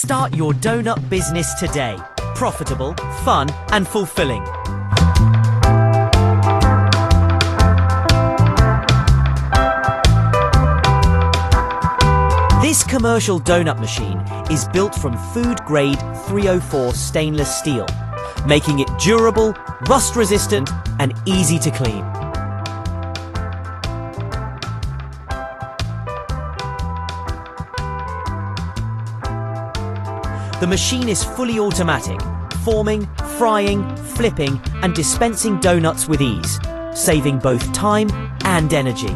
Start your donut business today. Profitable, fun, and fulfilling. This commercial donut machine is built from food-grade 304 stainless steel, making it durable, rust-resistant, and easy to clean. The machine is fully automatic, forming, frying, flipping, and dispensing donuts with ease, saving both time and energy.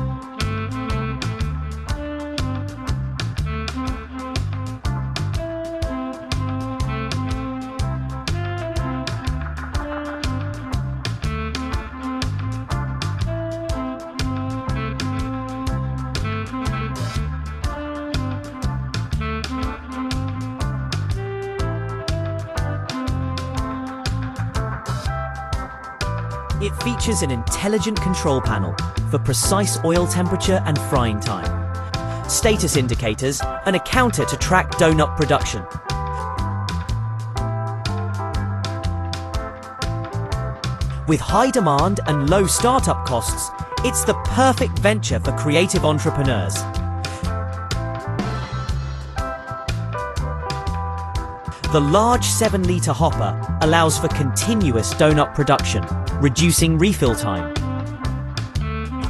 It features an intelligent control panel for precise oil temperature and frying time, status indicators, and a counter to track donut production. With high demand and low startup costs, it's the perfect venture for creative entrepreneurs. The large 7-litre hopper allows for continuous donut production, reducing refill time.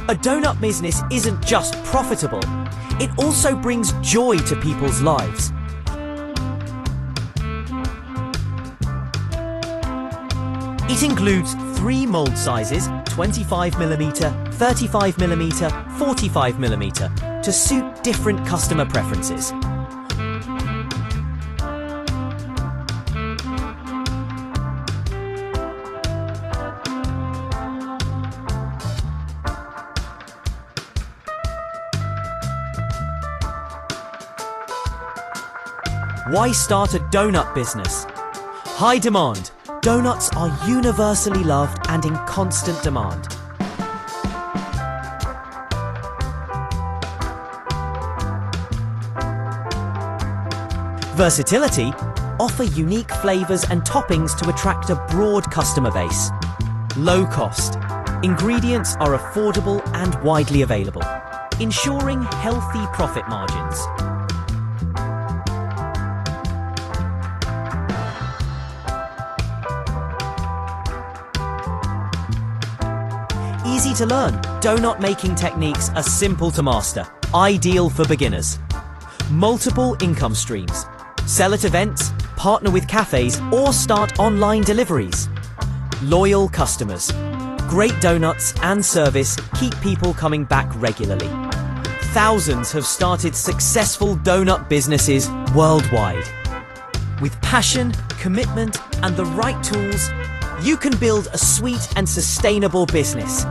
A donut business isn't just profitable, it also brings joy to people's lives. It includes 3 mold sizes, 25mm, 35mm, 45mm, to suit different customer preferences. Why start a donut business? High demand. Donuts are universally loved and in constant demand. Versatility. Offer unique flavors and toppings to attract a broad customer base. Low cost. Ingredients are affordable and widely available, ensuring healthy profit margins. Easy to learn. Donut making techniques are simple to master, ideal for beginners. Multiple income streams. Sell at events, partner with cafes, or start online deliveries. Loyal customers. Great donuts and service keep people coming back regularly. Thousands have started successful donut businesses worldwide. With passion, commitment, and the right tools, you can build a sweet and sustainable business.